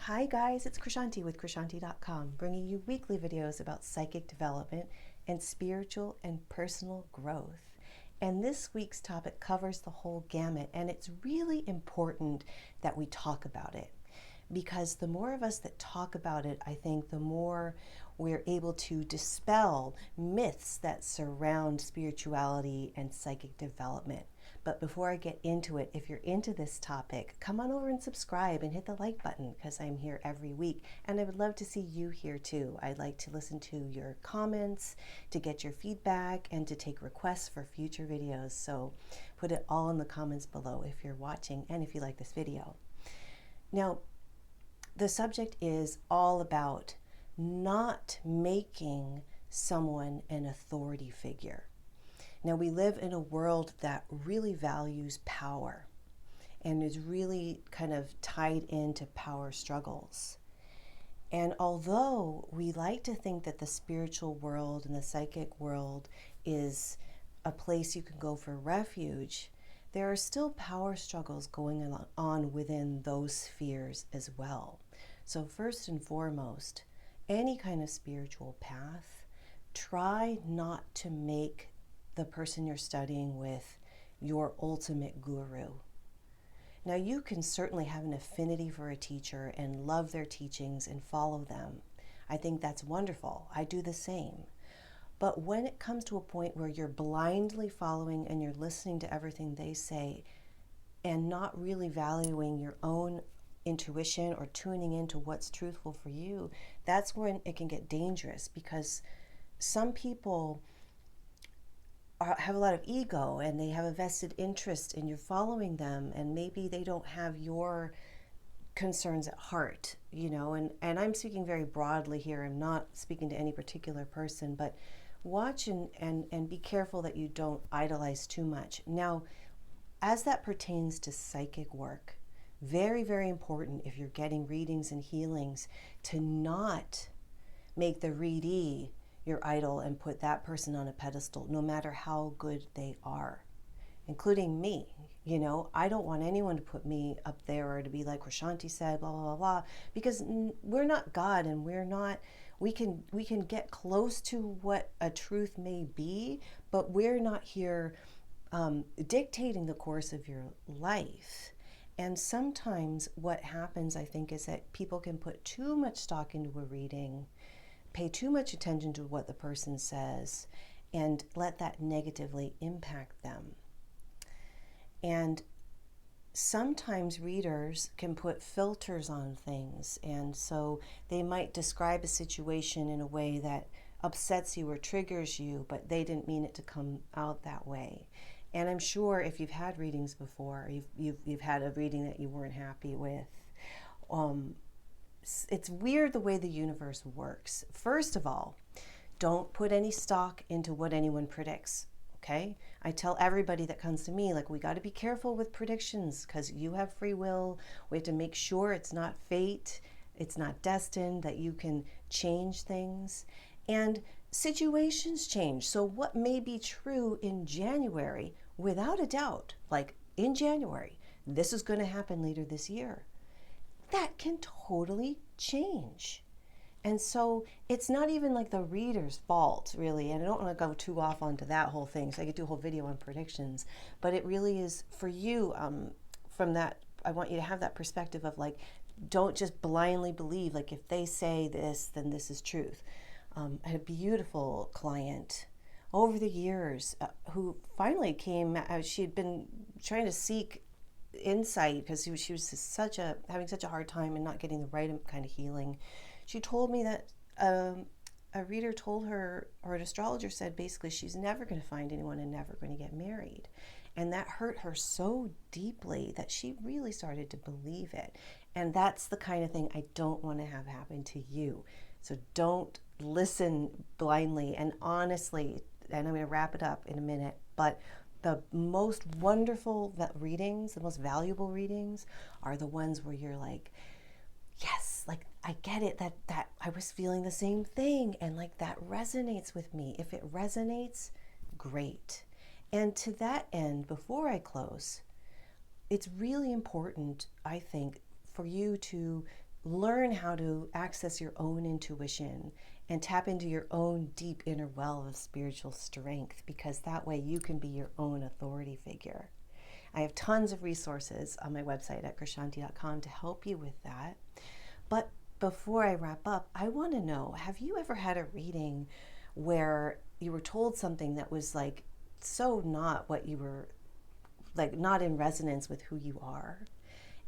Hi guys, it's Krishanti with Krishanti.com, bringing you weekly videos about psychic development and spiritual and personal growth. And this week's topic covers the whole gamut, and it's really important that we talk about it. Because the more of us that talk about it, I think the more we're able to dispel myths that surround spirituality and psychic development. But before I get into it, if you're into this topic, come on over and subscribe and hit the like button because I'm here every week. And I would love to see you here too. I'd like to listen to your comments, to get your feedback, and to take requests for future videos. So put it all in the comments below if you're watching and if you like this video. Now, the subject is all about not making someone an authority figure. Now, we live in a world that really values power and is really kind of tied into power struggles. And although we like to think that the spiritual world and the psychic world is a place you can go for refuge, there are still power struggles going on within those spheres as well. So first and foremost, any kind of spiritual path, try not to make the person you're studying with your ultimate guru. Now, you can certainly have an affinity for a teacher and love their teachings and follow them. I think that's wonderful. I do the same. But when it comes to a point where you're blindly following and you're listening to everything they say and not really valuing your own intuition or tuning into what's truthful for you, that's when it can get dangerous, because some people have a lot of ego and they have a vested interest in you following them, and maybe they don't have your concerns at heart, and I'm speaking very broadly here. I'm not speaking to any particular person, but watch and be careful that you don't idolize too much. Now, as that pertains to psychic work, very, very important if you're getting readings and healings to not make the readee your idol and put that person on a pedestal, no matter how good they are, including me. I don't want anyone to put me up there or to be like Krishanti said, blah, blah, blah, blah, because we're not God, and we can get close to what a truth may be, but we're not here dictating the course of your life. And sometimes what happens, I think, is that people can put too much stock into a reading, pay too much attention to what the person says, and let that negatively impact them. And sometimes readers can put filters on things, and so they might describe a situation in a way that upsets you or triggers you, but they didn't mean it to come out that way. And I'm sure if you've had readings before, you've had a reading that you weren't happy with. It's weird the way the universe works. First of all, don't put any stock into what anyone predicts, okay? I tell everybody that comes to me, like, we got to be careful with predictions because you have free will. We have to make sure it's not fate, it's not destined, that you can change things. And situations change. So what may be true in January, without a doubt, like in January, this is going to happen later this year, that can totally change. And so it's not even like the reader's fault, really. And I don't want to go too off onto that whole thing, so I could do a whole video on predictions. But it really is for you, from that, I want you to have that perspective of, like, don't just blindly believe, like, if they say this, then this is truth. I had a beautiful client over the years who finally came, she had been trying to seek insight because she was having such a hard time and not getting the right kind of healing. She told me that a reader told her, or an astrologer said, basically she's never going to find anyone and never going to get married. And that hurt her so deeply that she really started to believe it. And that's the kind of thing I don't want to have happen to you. So don't listen blindly. And honestly, and I'm going to wrap it up in a minute, but the most wonderful readings, the most valuable readings are the ones where you're like, yes, like, I get it, that I was feeling the same thing, and like that resonates with me. If it resonates, great. And to that end, before I close, it's really important, I think, for you to learn how to access your own intuition and tap into your own deep inner well of spiritual strength, because that way you can be your own authority figure. I have tons of resources on my website at krishanti.com to help you with that. But before I wrap up, I want to know, have you ever had a reading where you were told something that was like so not what you were, like not in resonance with who you are?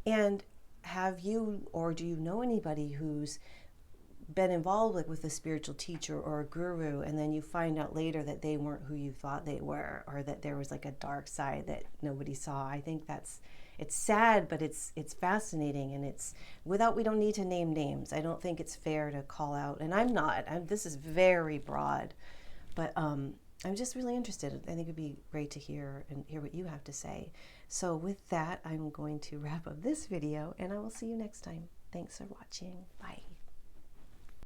And have you, or do you know anybody who's been involved like with a spiritual teacher or a guru, and then you find out later that they weren't who you thought they were, or that there was like a dark side that nobody saw? I think it's sad, but it's fascinating, and we don't need to name names. I don't think it's fair to call out, and this is very broad, but I'm just really interested. I think it'd be great to hear what you have to say. So with that, I'm going to wrap up this video, and I will see you next time. Thanks for watching. Bye.